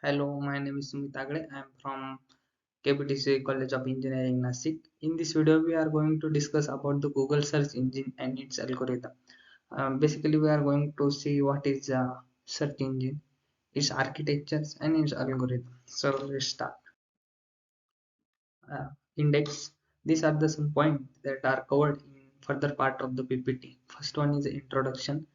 Hello, my name is Sumit Agde. I am from KPTC College of Engineering, Nasik. In this video, we are going to discuss about the Google search engine and its algorithm. Basically, we are going to see what is a search engine, its architectures, and its algorithm. So let's start. Index. These are the some points that are covered in further part of the PPT. First one is introduction.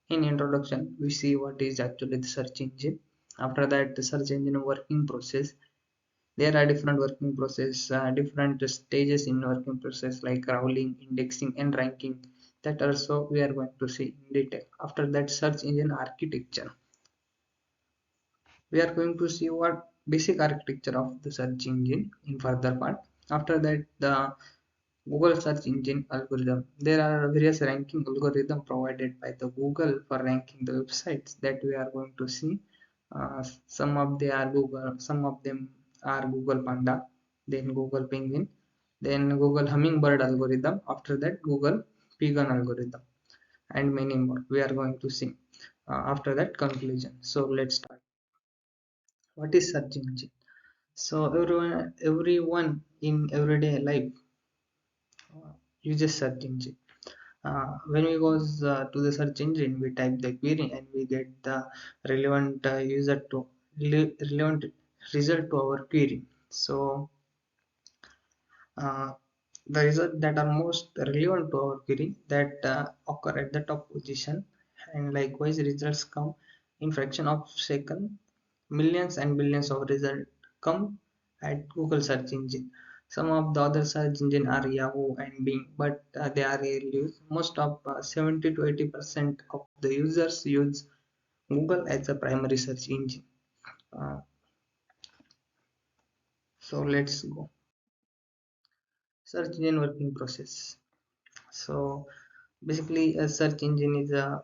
In introduction, we see what is actually the search engine. After that, the search engine working process. There are different working process, different stages in working process like crawling, indexing, and ranking. That also we are going to see in detail. After that, search engine architecture. We are going to see what basic architecture of the search engine in further part. After that, the Google search engine algorithm. There are various ranking algorithm provided by the Google for ranking the websites that we are going to see. Some of they are Google, some of them are Google Panda, then Google Penguin, then Google Hummingbird algorithm. After that, Google Pigeon algorithm, and many more. We are going to see after that conclusion. So let's start. What is search engine? So everyone in everyday life uses search engine. When we goes to the search engine, we type the query and we get the relevant relevant result to our query. So uh, the result that are most relevant to our query that occur at the top position, and likewise results come in fraction of second. Millions and billions of results come at Google search engine. Some of the other search engine are Yahoo and Bing, but they are rarely used. Most of 70 to 80% of the users use Google as a primary search engine. uh, so let's go. Search engine working process. So basically, a search engine is a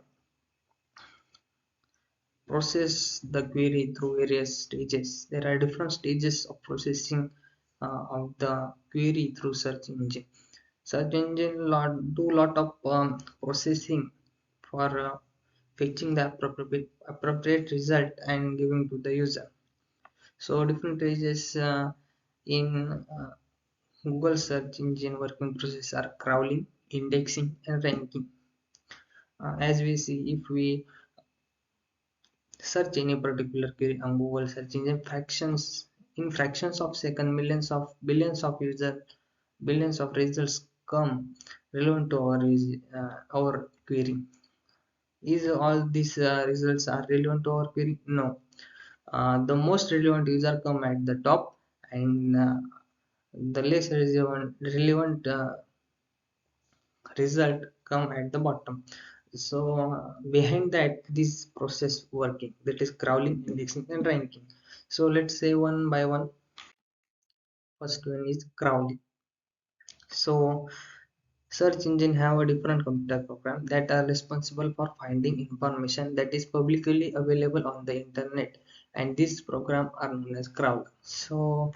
process the query through various stages. There are different stages of processing of the query through search engine. Search engine do lot of processing for fetching the appropriate result and giving to the user. So different stages in Google search engine working process are crawling, indexing, and ranking. As we see, if we search any particular query on Google search engine, fractions of second, millions of billions of billions of results come relevant to our query. Is all these results are relevant to our query? No. The most relevant user come at the top, and the less relevant result come at the bottom. So behind that, this process working, that is crawling, indexing, and ranking. So let's say one by one. First one is crawling. So search engine have a different computer program that are responsible for finding information that is publicly available on the internet, and these program are known as crawler. So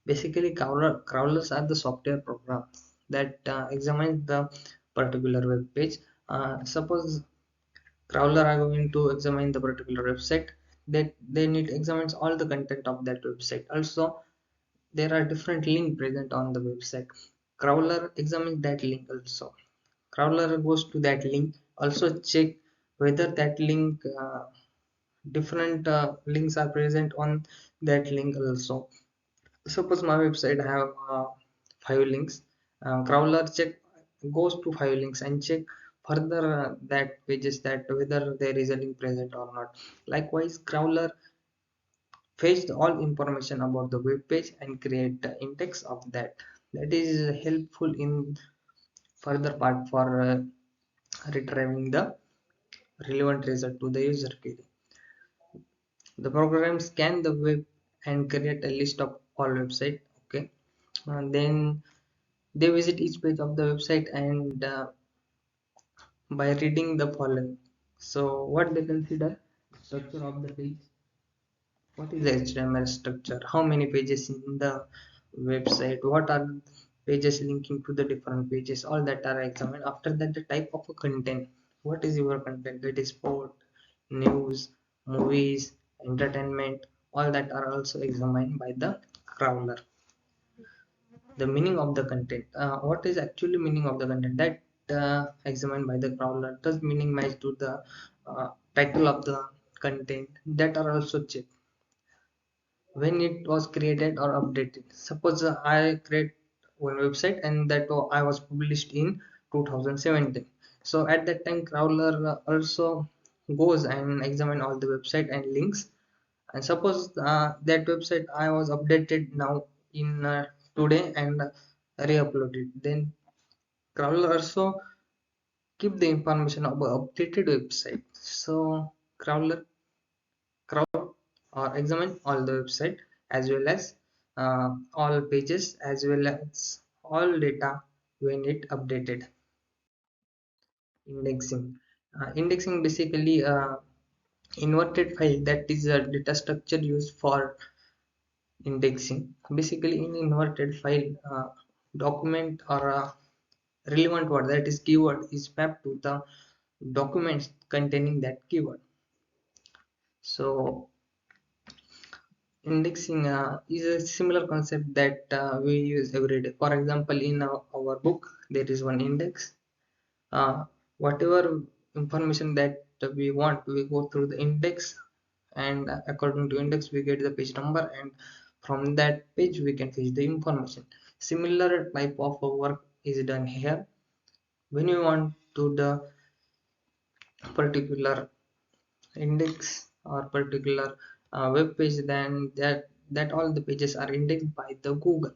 basically, crawlers are the software program that examines the particular web page. Suppose crawler are going to examine the particular website, that they need examines all the content of that website. Also, there are different links present on the website. Crawler examines that link also. Crawler goes to that link, also check whether that link different links are present on that link also. Suppose my website have 5 links. Crawler check goes to 5 links and check further that pages that whether there is a link present or not. Likewise, crawler fetch all information about the web page and create the index of that. That is helpful in further part for retrieving the relevant result to the user query. The program scan the web and create a list of all website. Okay, then they visit each page of the website and by reading the following. So what they consider: structure of the page. What is the HTML structure? How many pages in the website? What are pages linking to the different pages? All that are examined. After that, the type of a content. What is your content? That is sport, news, movies, entertainment. all that are also examined by the crawler. The meaning of the content, what is actually meaning of the content, that examined by the crawler. Does meaning match to the title of the content, that are also checked. When it was created or updated, suppose I create one website and that I was published in 2017, so at that time crawler also goes and examine all the website and links. And suppose that website I was updated now in today and re-uploaded, then crawler also keep the information of updated website. So crawler crawl or examine all the website as well as all pages as well as all data when it updated. Indexing, indexing basically inverted file, that is a data structure used for indexing. Basically in inverted file, document or a relevant word, that is keyword, is mapped to the documents containing that keyword. So indexing is a similar concept that we use every day. For example, in our book there is one index. Whatever information that we want, we go through the index, and according to index we get the page number, and from that page we can fetch the information. Similar type of work is done here. When you want to the particular index or particular web page, then that all the pages are indexed by the Google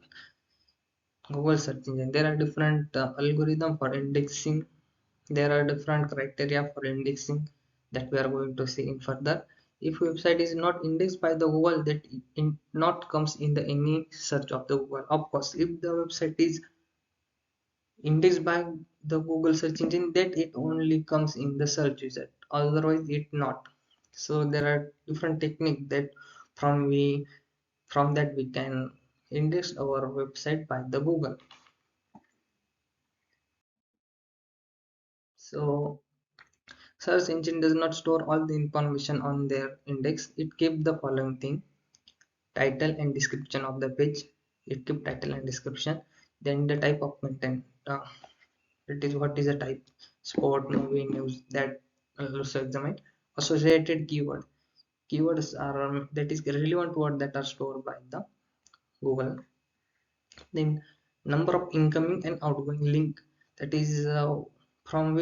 search engine. There are different algorithm for indexing. There are different criteria for indexing that we are going to see in further. If website is not indexed by the Google, that not comes in the any search of the Google. Of course, if the website is indexed by the Google search engine, that it only comes in the search result, otherwise it not. So there are different technique that from we from that we can index our website by the Google. So search engine does not store all the information on their index. It keep the following thing: title and description of the page. It keep title and description. Then the type of content, it is what is the type: sport, movie, news, that also examine. Associated keyword, keywords are that is relevant word that are stored by the Google. Then number of incoming and outgoing link, that is from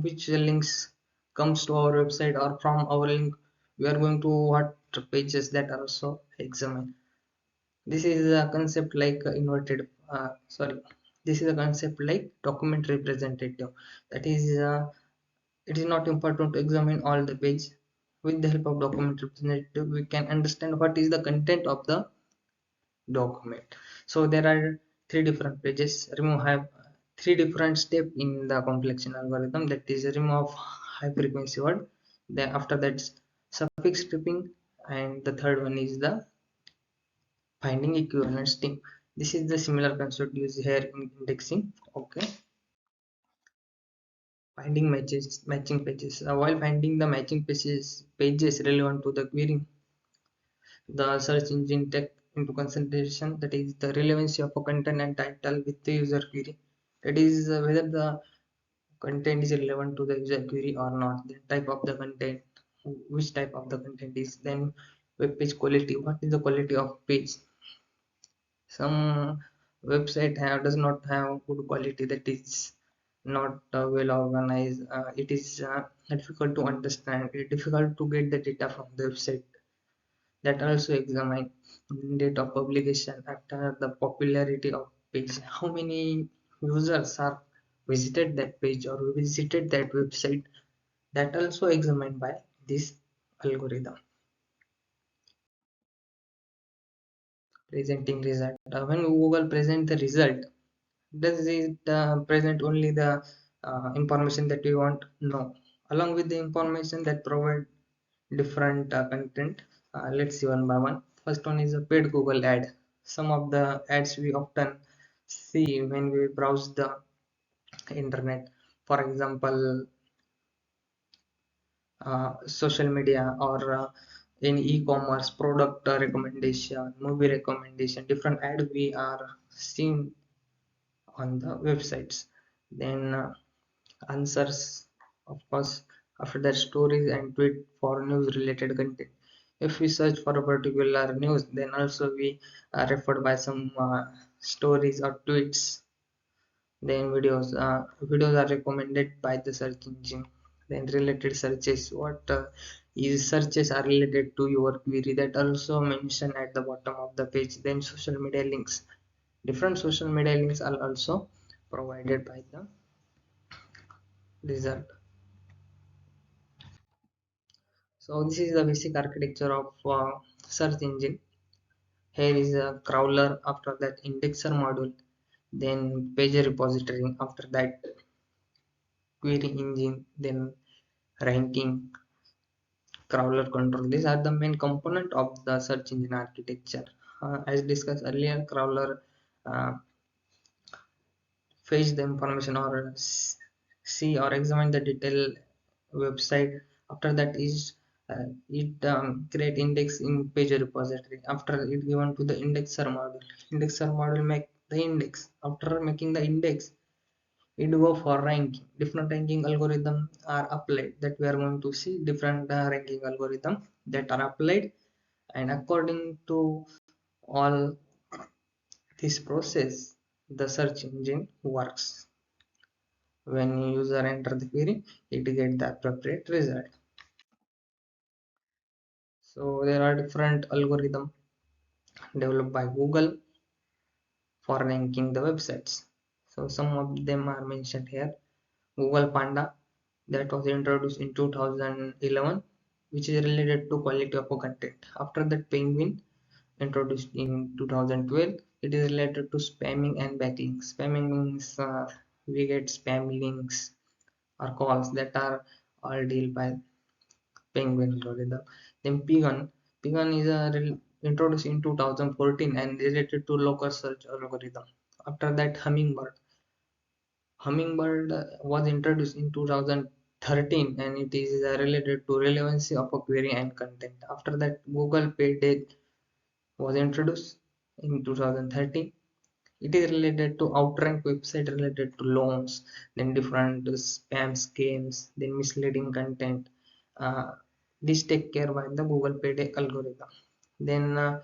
which links comes to our website, or from our link we are going to what pages, that are also examined. This is a concept like inverted sorry this is a concept like document representative. That is it is not important to examine all the page. With the help of document representative we can understand what is the content of the document. So there are three different pages. Remove have three different step in the complexion algorithm, that is remove high frequency word. Then after that suffix stripping, and the third one is the finding equivalent string. This is the similar concept used here in indexing. Okay, finding matching pages. While finding the matching pages relevant to the query, the search engine take into consideration, that is the relevancy of a content and title with the user query. That is whether the content is relevant to the user query or not. The type of the content, which type of the content is. Then web page quality, what is the quality of page. Some website does not have good quality, that is not well organized. It is difficult to understand, difficult to get the data from the website. That also examine date of publication, after the popularity of page, how many users are visited that page or visited that website. That also examined by this algorithm. Presenting result, when Google present the result, does it present only the information that we want? No, along with the information that provide different content. Let's see one by one. First one is a paid Google ad. Some of the ads we often see when we browse the internet. For example, social media or in e-commerce, product recommendation, movie recommendation, different ad we are seeing on the websites. Then answers, of course, after that stories and tweet for news related content. If we search for a particular news, then also we are referred by some stories or tweets. Then videos are recommended by the search engine. Then related searches, what is searches are related to your query, that also mentioned at the bottom of the page. Then social media links, different social media links are also provided by the result. So this is the basic architecture of search engine. Here is a crawler, after that indexer module, then page repository, after that query engine, then ranking, crawler control. These are the main component of the search engine architecture. As discussed earlier, crawler uh, fetch the information or see or examine the detailed website. After that is it create index in page repository. After it given to the indexer module. Indexer module make the index. After making the index, it go for ranking. Different ranking algorithm are applied, that we are going to see different ranking algorithm that are applied. And according to all this process, the search engine works. When user enter the query, it get the appropriate result. So there are different algorithm developed by Google for ranking the websites. So some of them are mentioned here. Google Panda, that was introduced in 2011, which is related to quality of content. After that, Penguin, introduced in 2012, it is related to spamming and backlinks. Spamming means we get spam links or calls that are all deal by Penguin algorithm. Then Pigeon is introduced in 2014 and related to local search algorithm. After that, Hummingbird was introduced in 2013 and it is related to relevancy of a query and content. After that, Google Pay was introduced in 2013. It is related to outrank website related to loans, then different spam schemes, then misleading content. Uh, this take care by the Google Pay algorithm. Then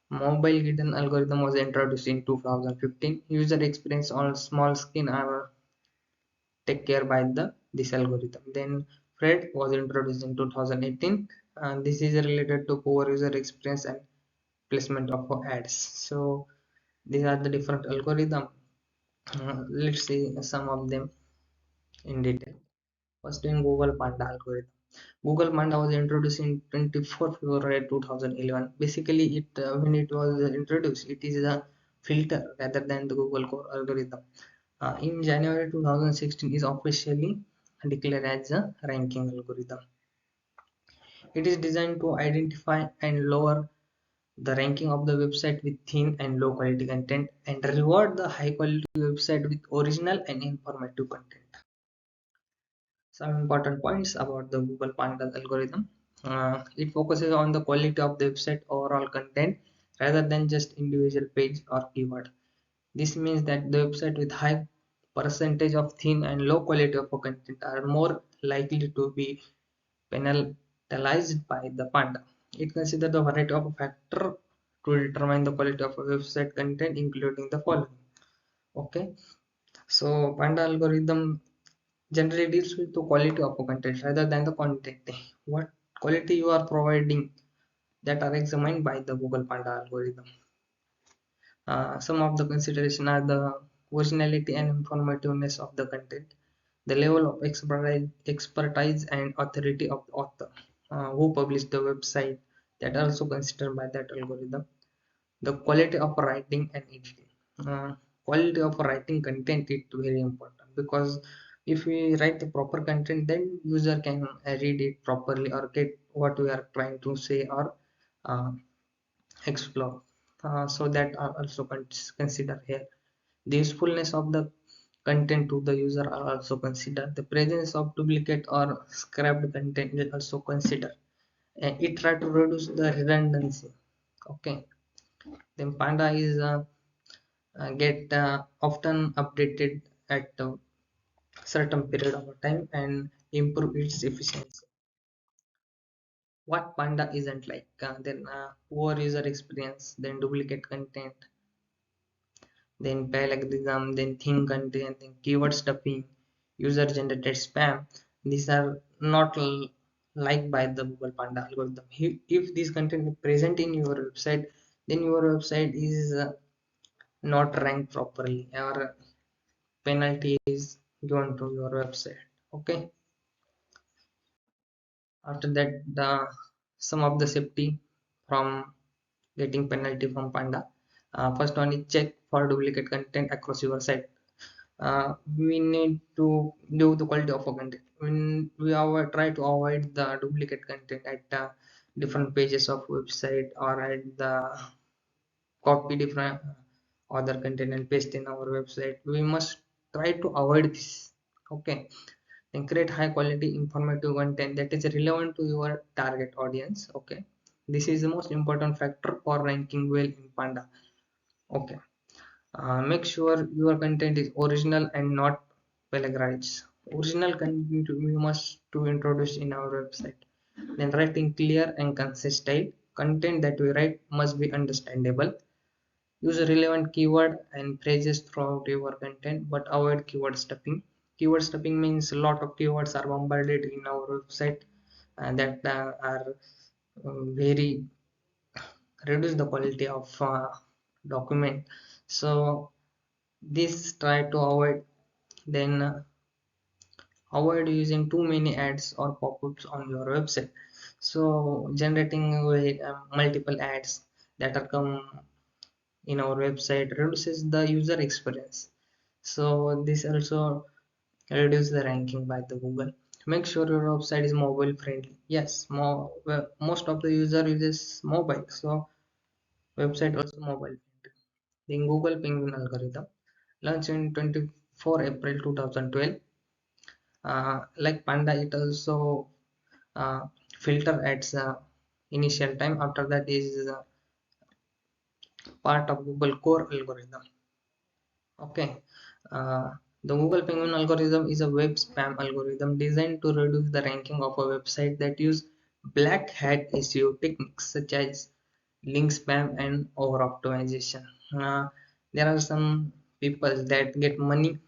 mobile hidden algorithm was introduced in 2015. User experience on small screen are take care by the this algorithm. Then Fred was introduced in 2018 and this is related to poor user experience and placement of ads. So these are the different algorithm. Let's see some of them in detail. First in Google Panda algorithm. Google Panda was introduced in 24 February 2011. Basically it when it was introduced, it is a filter rather than the Google core algorithm. In January 2016 is officially declared as a ranking algorithm. It is designed to identify and lower the ranking of the website with thin and low quality content and reward the high quality website with original and informative content. Some important points about the Google Panda algorithm. It focuses on the quality of the website overall content rather than just individual page or keyword. This means that the website with high percentage of thin and low quality of content are more likely to be penalized by the Panda. It considers the variety of factors to determine the quality of a website content, including the following. Okay, so Panda algorithm generally deals with the quality of a content rather than the quantity. What quality you are providing, that are examined by the Google Panda algorithm. Some of the consideration are the originality and informativeness of the content, the level of expertise and authority of the author who published the website, that are also considered by that algorithm, the quality of writing and editing. Quality of writing content is very important because if we write the proper content, then user can read it properly or get what we are trying to say or uh, explore. So that are also considered here. The usefulness of the content to the user are also considered. The presence of duplicate or scrapped content is also considered. and it try to reduce the redundancy. Okay, then Panda is get often updated at a certain period of time and improve its efficiency. What Panda isn't like, then poor user experience, then duplicate content, then plagiarism, then thin content, then keyword stuffing, user generated spam. These are not liked by the Google Panda algorithm. If this content is present in your website, then your website is not ranked properly, or penalty is given to your website. Okay, after that, the some of the safety from getting penalty from Panda. First one is check for duplicate content across your site. We need to do the quality of a content when we try to avoid the duplicate content at different pages of website, or at the copy different other content and paste in our website. We must try to avoid this. Okay, and create high quality informative content that is relevant to your target audience. Okay, this is the most important factor for ranking well in Panda. Okay, make sure your content is original and not plagiarized. Original content we must to introduce in our website. Then writing clear and concise style. Content that we write must be understandable. Use relevant keyword and phrases throughout your content, but avoid keyword stuffing. Keyword stuffing means a lot of keywords are bombarded in our website, and that are very reduce the quality of document. So this try to avoid. Then avoid using too many ads or pop-ups on your website. So generating with multiple ads that are come in our website reduces the user experience. So this also reduce the ranking by the Google. Make sure your website is mobile friendly. Yes, well, most of the user uses mobile, so website also mobile friendly. The Google Penguin algorithm launched in 24 April 2012. Like Panda, it also uh, filter ads initial time. After that is part of Google core algorithm. Okay, uh, the Google Penguin algorithm is a web spam algorithm designed to reduce the ranking of a website that use black hat SEO techniques such as link spam and over optimization. There are some people that get money,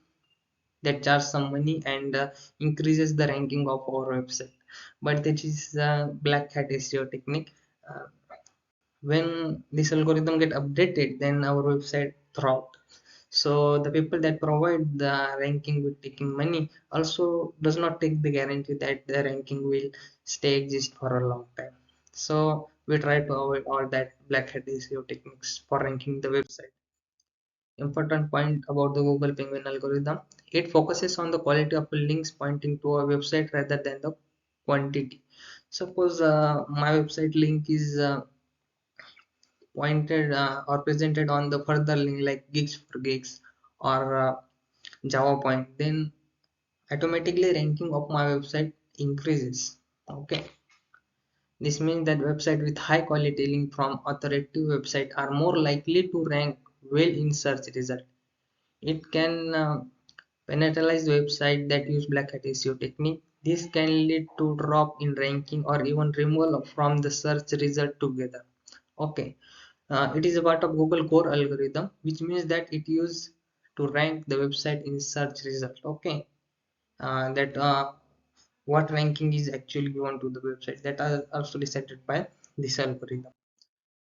that charge some money and increases the ranking of our website, but that is black hat SEO technique. Uh, when this algorithm get updated, then our website throughout. So the people that provide the ranking with taking money also does not take the guarantee that the ranking will stay exist for a long time. So we try to avoid all that black hat SEO techniques for ranking the website. Important point about the Google Penguin algorithm: it focuses on the quality of links pointing to a website rather than the quantity. Suppose my website link is pointed or presented on the further link like gigs for gigs or Java point, then automatically ranking of my website increases. Okay, this means that website with high quality link from authoritative website are more likely to rank well in search result. It can penalize website that use black hat SEO technique. This can lead to drop in ranking or even removal from the search result together. Okay, it is a part of Google core algorithm, which means that it used to rank the website in search result. Okay, that what ranking is actually given to the website, that are also decided by this algorithm.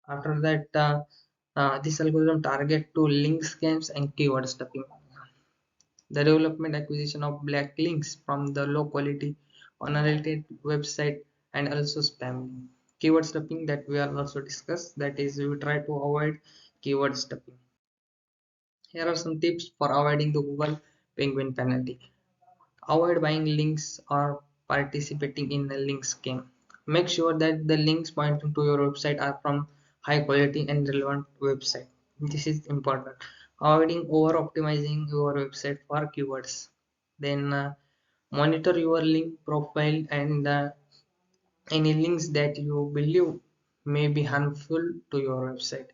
After that, this algorithm target to link scams and keyword stuffing. The development acquisition of black links from the low quality unrelated website and also spam. Keyword stuffing that we are also discussed, that is we try to avoid keyword stuffing. Here are some tips for avoiding the Google Penguin penalty. Avoid buying links or participating in a link scheme. Make sure that the links pointing to your website are from high quality and relevant website. This is important. Avoiding over optimizing your website for keywords. Then monitor your link profile and any links that you believe may be harmful to your website.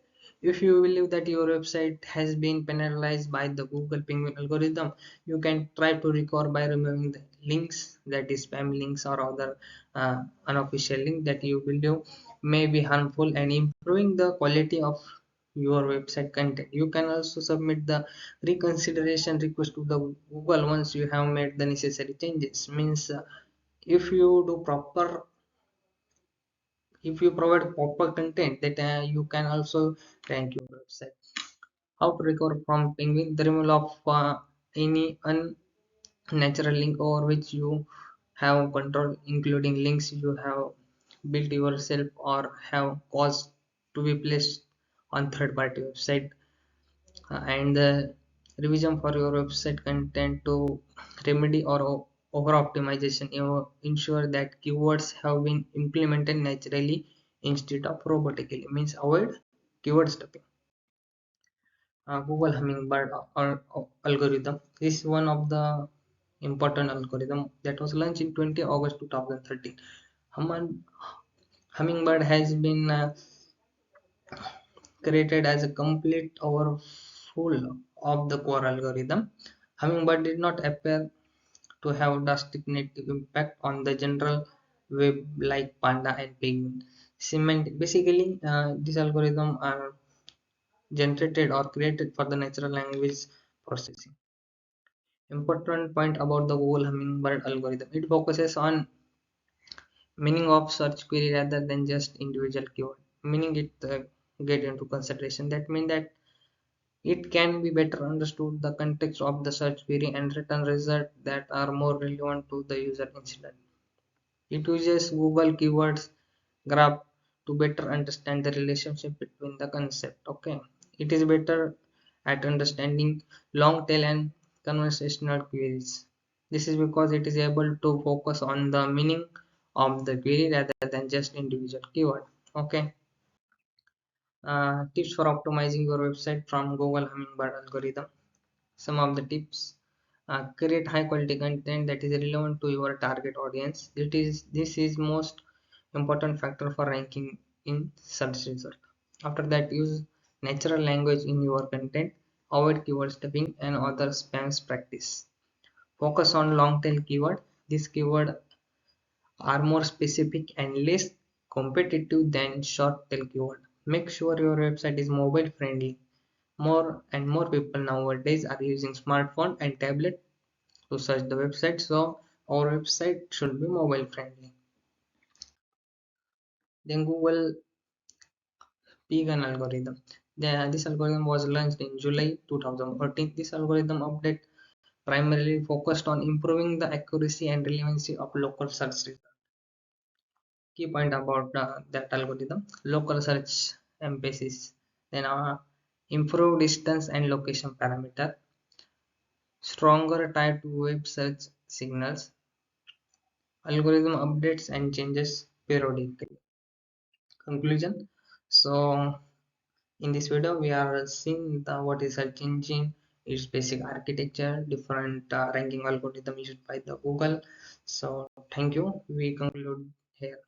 If you believe that your website has been penalized by the Google Penguin algorithm, you can try to recover by removing the links, that is spam links or other unofficial link that you believe may be harmful, and improving the quality of your website content. You can also submit the reconsideration request to the Google once you have made the necessary changes. Means if you do proper if you provide proper content, that you can also rank your website. How to recover from penguin? The removal of any unnatural link over which you have control, including links you have built yourself or have caused to be placed on third party website. And the revision for your website content to remedy or over optimization. You ensure that keywords have been implemented naturally instead of robotically. Means avoid keyword stuffing. Google Hummingbird algorithm is one of the important algorithm that was launched in 20 August 2013. Hummingbird has been created as a complete overhaul of the core algorithm. Hummingbird did not appear to have drastic negative impact on the general web like Panda and Penguin. Basically, these algorithms are generated or created for the natural language processing. Important point about the Google Hummingbird algorithm: it focuses on meaning of search query rather than just individual keyword. Meaning it get into consideration. That means that it can be better understood the context of the search query and return results that are more relevant to the user incident. It uses Google Keywords Graph to better understand the relationship between the concept. Okay, it is better at understanding long tail and conversational queries. This is because it is able to focus on the meaning of the query rather than just individual keyword. Okay. Tips for optimizing your website from Google Hummingbird algorithm. Some of the tips: create high quality content that is relevant to your target audience. This is most important factor for ranking in search result. After that, use natural language in your content. Avoid keyword stuffing and other spams practice. Focus on long tail keyword. These keywords are more specific and less competitive than short tail keyword. Make sure your website is mobile friendly. More and more people nowadays are using smartphone and tablet to search the website, so our website should be mobile friendly. Then Google Pagan algorithm. This algorithm was launched in July 2014. This algorithm update primarily focused on improving the accuracy and relevancy of local search results. Key point about that algorithm: local search emphasis, then improved distance and location parameter, stronger tie to web search signals, algorithm updates and changes periodically. Conclusion. So in this video we are seeing what is search engine, its basic architecture, different ranking algorithm used by the Google. So thank you, we conclude here.